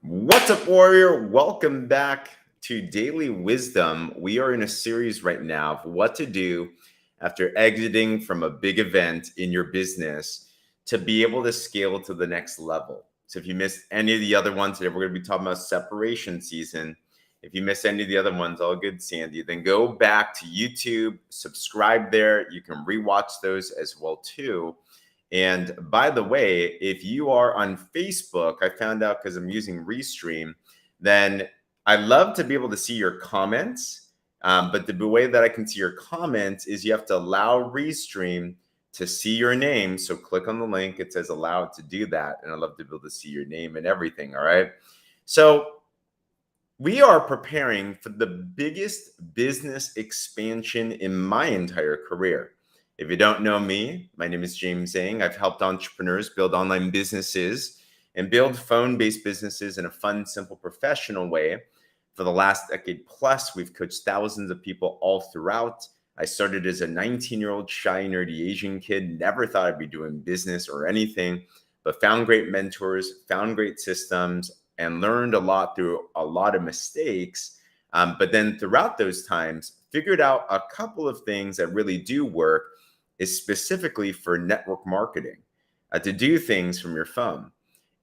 What's up, Warrior? Welcome back to Daily Wisdom. We are in a series right now of what to do after exiting from a big event in your business to be able to scale to the next level. So, if you missed any of the other ones today, we're going to be talking about separation season. If you missed any of the other ones, all good, Sandy, then go back to YouTube, subscribe there. You can rewatch those as well, too. And by the way, if you are on Facebook, I found out because I'm using Restream, then I love to be able to see your comments. But the way that I can see your comments is you have to allow Restream to see your name. So click on the link. It says allow it to do that. And I love to be able to see your name and everything. All right. So we are preparing for the biggest business expansion in my entire career. If you don't know me, my name is Zheng. I've helped entrepreneurs build online businesses and build phone-based businesses in a fun, simple, professional way. For the last decade plus, we've coached thousands of people all throughout. I started as a 19-year-old shy, nerdy Asian kid, never thought I'd be doing business or anything, but found great mentors, found great systems, and learned a lot through a lot of mistakes. But then throughout those times, figured out a couple of things that really do work is specifically for network marketing, to do things from your phone.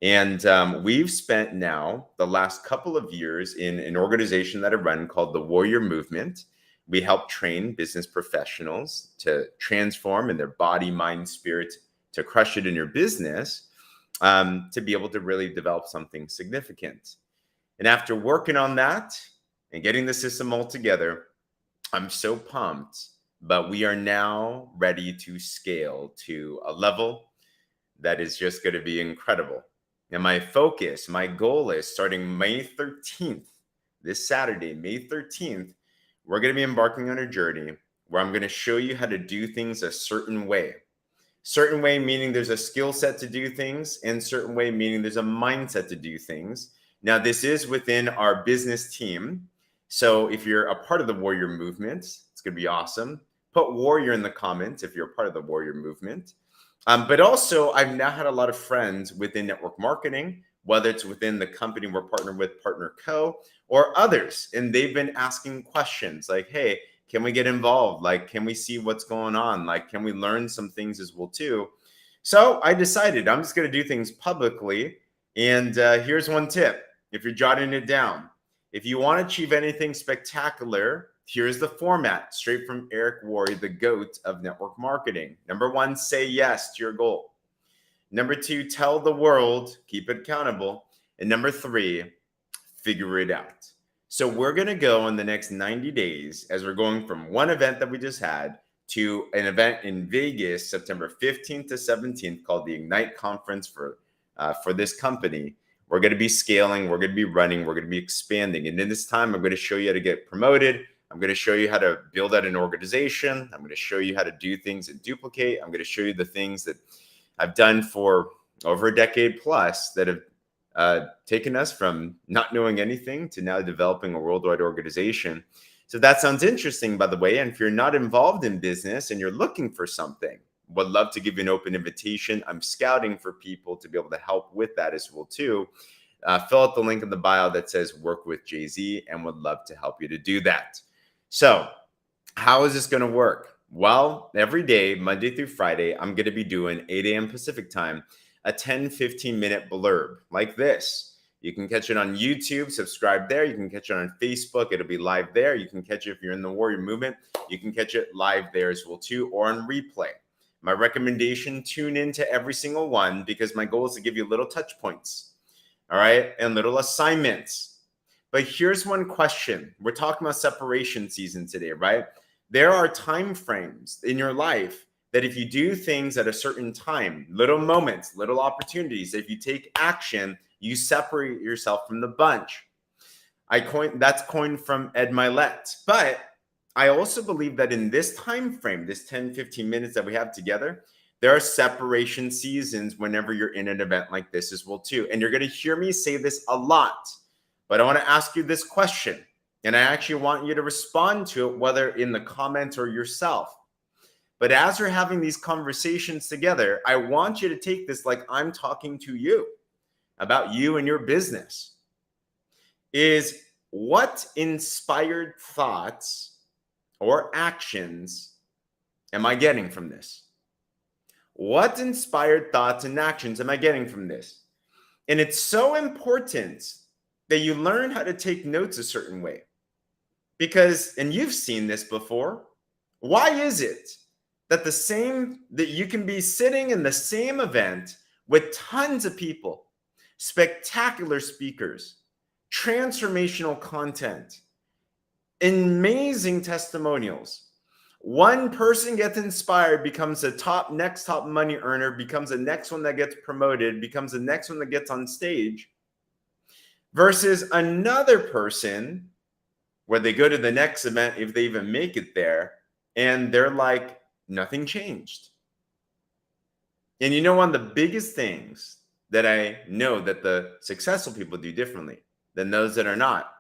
And we've spent now the last couple of years in an organization that I run called the Warrior Movement. We help train business professionals to transform in their body, mind, spirit, to crush it in your business, to be able to really develop something significant. And after working on that and getting the system all together, I'm so pumped, but we are now ready to scale to a level that is just going to be incredible. And my focus, my goal is starting May 13th, this Saturday, May 13th, we're going to be embarking on a journey where I'm going to show you how to do things a certain way. Certain way meaning there's a skill set to do things, and certain way meaning there's a mindset to do things. Now, this is within our business team. So if you're a part of the Warrior Movement, it's going to be awesome. Put Warrior in the comments if you're a part of the Warrior Movement. But also, I've now had a lot of friends within network marketing, whether it's within the company we're partnered with, Partner Co, or others. And they've been asking questions like, hey, can we get involved? Like, can we see what's going on? Like, can we learn some things as well, too? So I decided I'm just going to do things publicly. And here's one tip. If you're jotting it down, if you want to achieve anything spectacular, here's the format, straight from Eric Worre, the GOAT of network marketing. Number one, say yes to your goal. Number two, tell the world, keep it accountable. And number three, figure it out. So we're going to go in the next 90 days as we're going from one event that we just had to an event in Vegas, September 15th to 17th, called the Ignite Conference for this company. We're going to be scaling, we're going to be running, we're going to be expanding. And in this time, I'm going to show you how to get promoted. I'm going to show you how to build out an organization. I'm going to show you how to do things and duplicate. I'm going to show you the things that I've done for over a decade plus that have taken us from not knowing anything to now developing a worldwide organization. So that sounds interesting, by the way. And if you're not involved in business and you're looking for something, would love to give you an open invitation. I'm scouting for people to be able to help with that as well, too. Fill out the link in the bio that says work with Jay-Z and would love to help you to do that. So how is this going to work? Well, every day, Monday through Friday, I'm going to be doing 8 a.m. Pacific time, a 10-15-minute blurb like this. You can catch it on YouTube, subscribe there. You can catch it on Facebook. It'll be live there. You can catch it if you're in the Warrior Movement. You can catch it live there as well, too, or on replay. My recommendation, tune into every single one because my goal is to give you little touch points, all right, and little assignments. But here's one question. We're talking about separation season today, right? There are time frames in your life that if you do things at a certain time, little moments, little opportunities, if you take action, you separate yourself from the bunch. That's coined from Ed Milet. But I also believe that in this time frame, this 10, 15 minutes that we have together, there are separation seasons whenever you're in an event like this as well, too. And you're going to hear me say this a lot. But I want to ask you this question, and I actually want you to respond to it, whether in the comments or yourself. But as we're having these conversations together, I want you to take this like I'm talking to you about you and your business. is what inspired thoughts or actions am I getting from this? What inspired thoughts and actions am I getting from this? And it's so important that you learn how to take notes a certain way. Because, and you've seen this before, why is it that you can be sitting in the same event with tons of people, spectacular speakers, transformational content, amazing testimonials? One person gets inspired, becomes a next top money earner, becomes the next one that gets promoted, becomes the next one that gets on stage, versus another person where they go to the next event, if they even make it there, and they're like, nothing changed. And you know, one of the biggest things that I know that the successful people do differently than those that are not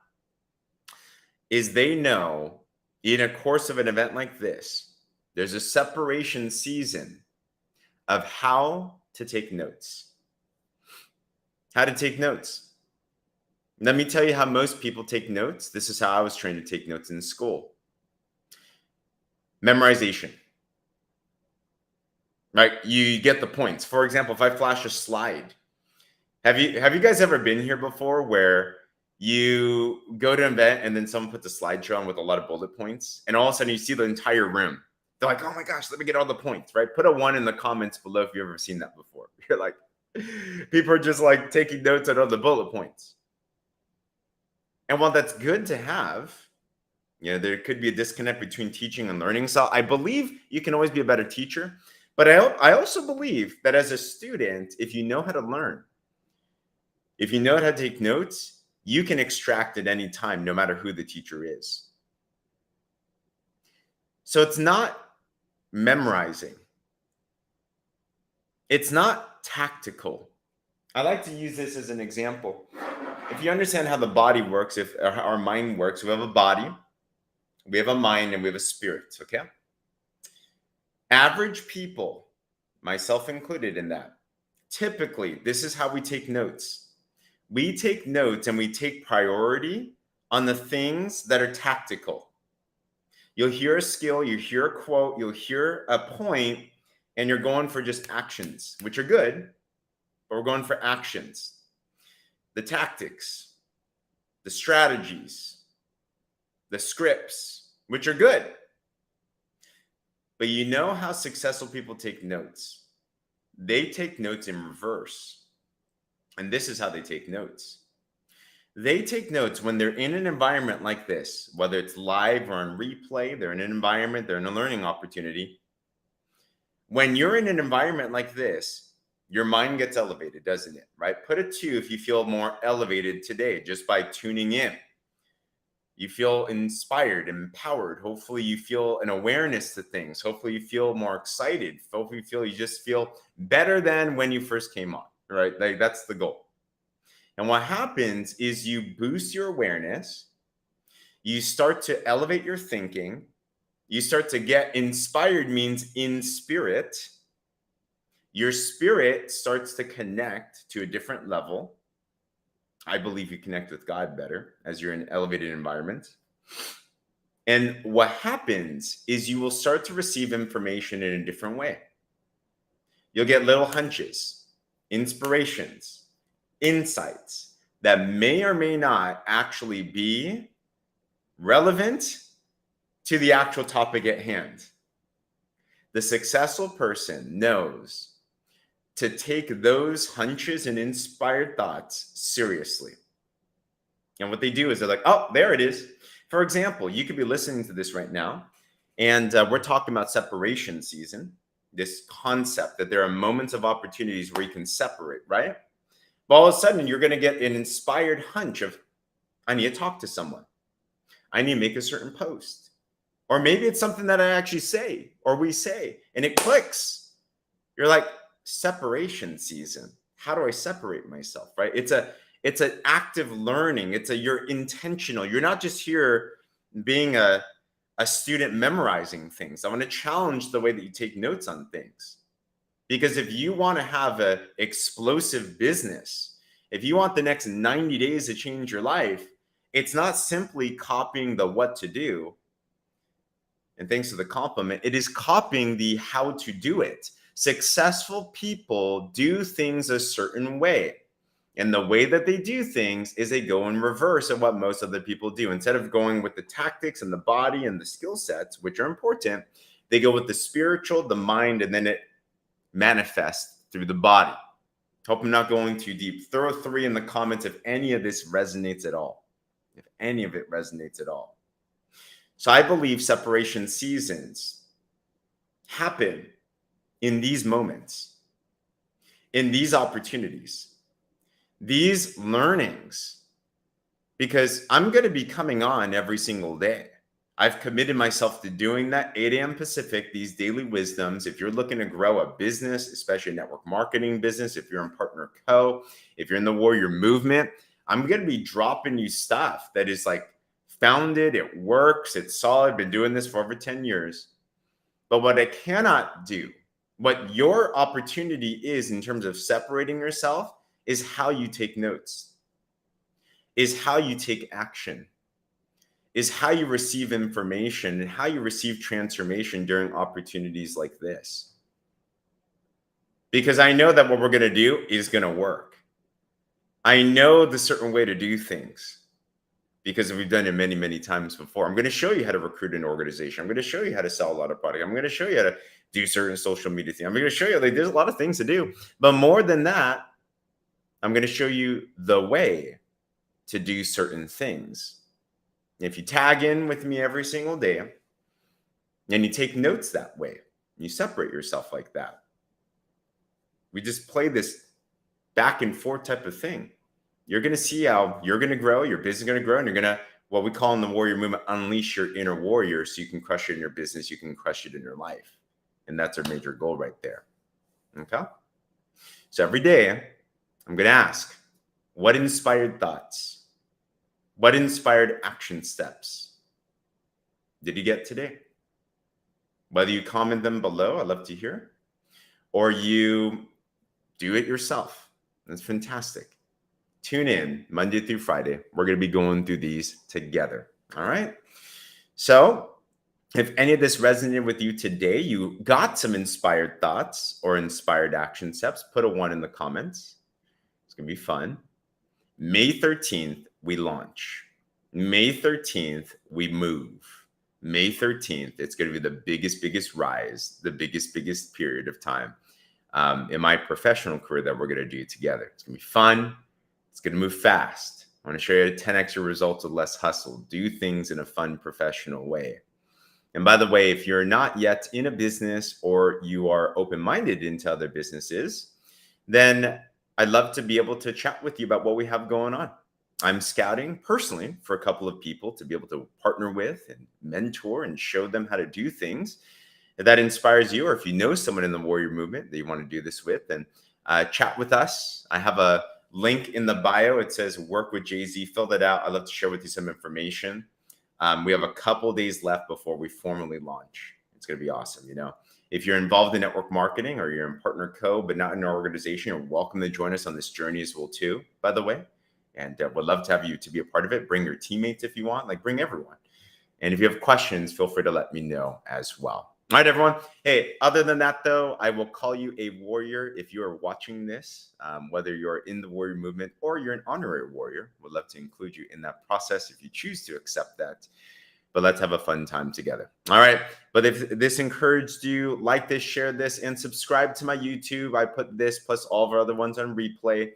is they know in a course of an event like this, there's a separation season of how to take notes. How to take notes. Let me tell you how most people take notes. This is how I was trained to take notes in school. Memorization. Right? You get the points. For example, if I flash a slide, have you guys ever been here before where you go to an event and then someone puts a slideshow on with a lot of bullet points, and all of a sudden you see the entire room? They're like, oh my gosh, let me get all the points, right? Put a 1 in the comments below if you've ever seen that before. You're like, people are just like taking notes on all the bullet points. And while that's good to have, you know, there could be a disconnect between teaching and learning. So I believe you can always be a better teacher. But I also believe that as a student, if you know how to learn, if you know how to take notes, you can extract at any time, no matter who the teacher is. So it's not memorizing. It's not tactical. I like to use this as an example. If you understand how the body works, if our mind works, we have a body, we have a mind, and we have a spirit, okay? Average people, myself included in that, typically, this is how we take notes. We take notes and we take priority on the things that are tactical. You'll hear a skill, you hear a quote, you'll hear a point, and you're going for just actions, which are good, but we're going for actions. The tactics, the strategies, the scripts, which are good. But you know how successful people take notes? They take notes in reverse. And this is how they take notes. They take notes when they're in an environment like this, whether it's live or on replay, they're in an environment, they're in a learning opportunity. When you're in an environment like this, your mind gets elevated, doesn't it? Right? Put a 2 if you feel more elevated today just by tuning in. You feel inspired, empowered. Hopefully you feel an awareness to things. Hopefully you feel more excited. Hopefully you just feel better than when you first came on, right? Like that's the goal. And what happens is you boost your awareness. You start to elevate your thinking. You start to get inspired, means in spirit. Your spirit starts to connect to a different level. I believe you connect with God better as you're in elevated environments. And what happens is you will start to receive information in a different way. You'll get little hunches, inspirations, insights that may or may not actually be relevant to the actual topic at hand. The successful person knows to take those hunches and inspired thoughts seriously. And what they do is they're like, oh, there it is. For example, you could be listening to this right now, and we're talking about separation season, this concept that there are moments of opportunities where you can separate, right? But all of a sudden, you're going to get an inspired hunch of, I need to talk to someone. I need to make a certain post. Or maybe it's something that I actually say or we say, and it clicks. You're like, separation season. How do I separate myself, right? It's an active learning. You're intentional. You're not just here being a student memorizing things. I want to challenge the way that you take notes on things. Because if you want to have an explosive business, if you want the next 90 days to change your life, It's not simply copying the what to do. And thanks for the compliment, it is copying the how to do it. Successful people do things a certain way. And the way that they do things is they go in reverse of what most other people do. Instead of going with the tactics and the body and the skill sets, which are important, they go with the spiritual, the mind, and then it manifests through the body. Hope I'm not going too deep. Throw 3 in the comments if any of this resonates at all. If any of it resonates at all. So I believe separation seasons happen in these moments, in these opportunities, these learnings, because I'm going to be coming on every single day. I've committed myself to doing that 8 a.m. Pacific, these daily wisdoms. If you're looking to grow a business, especially a network marketing business, if you're in Partner Co., if you're in the Warrior Movement, I'm going to be dropping you stuff that is like founded, it works, it's solid, been doing this for over 10 years. But what I cannot do, what your opportunity is in terms of separating yourself, is how you take notes, is how you take action, is how you receive information and how you receive transformation during opportunities like this. Because I know that what we're going to do is going to work. I know the certain way to do things because we've done it many, many times before. I'm going to show you how to recruit an organization. I'm going to show you how to sell a lot of product. I'm going to show you how to do certain social media things. I'm going to show you, like, there's a lot of things to do. But more than that, I'm going to show you the way to do certain things. If you tag in with me every single day and you take notes that way, you separate yourself like that. We just play this back and forth type of thing. You're going to see how you're going to grow, your business is going to grow, and you're going to, what we call in the Warrior Movement, unleash your inner warrior so you can crush it in your business, you can crush it in your life. And that's our major goal right there. Okay? So every day, I'm going to ask, what inspired thoughts? What inspired action steps did you get today? Whether you comment them below, I'd love to hear, or you do it yourself. That's fantastic. Tune in Monday through Friday. We're going to be going through these together. All right. So if any of this resonated with you today, you got some inspired thoughts or inspired action steps, put a 1 in the comments. It's going to be fun. May 13th, we launch. May 13th, we move. May 13th, it's going to be the biggest rise, the biggest period of time in my professional career that we're going to do together. It's going to be fun. It's going to move fast. I want to show you 10x your results with less hustle. Do things in a fun, professional way. And by the way, if you're not yet in a business or you are open-minded into other businesses, then I'd love to be able to chat with you about what we have going on. I'm scouting personally for a couple of people to be able to partner with and mentor and show them how to do things. If that inspires you, or if you know someone in the Warrior Movement that you want to do this with, then chat with us. I have a link in the bio. It says work with Jay-Z. Fill that out. I'd love to share with you some information. We have a couple days left before we formally launch. It's going to be awesome. You know, if you're involved in network marketing or you're in Partner Co, but not in our organization, you're welcome to join us on this journey as well too, by the way. And would love to have you to be a part of it. Bring your teammates if you want, like bring everyone. And if you have questions, feel free to let me know as well. All right, everyone. Hey, other than that, though, I will call you a warrior if you are watching this, whether you're in the Warrior Movement or you're an honorary warrior. Would love to include you in that process if you choose to accept that. But let's have a fun time together. All right. But if this encouraged you, like this, share this, and subscribe to my YouTube. I put this plus all of our other ones on replay.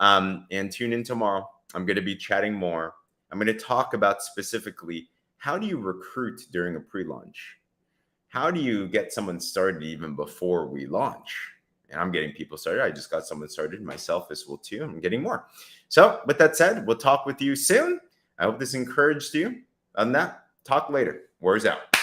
And tune in tomorrow. I'm going to be chatting more. I'm going to talk about specifically, how do you recruit during a pre-launch? How do you get someone started even before we launch? And I'm getting people started. I just got someone started myself as well too. I'm getting more. So with that said, we'll talk with you soon. I hope this encouraged you. On that, talk later. Warriors out.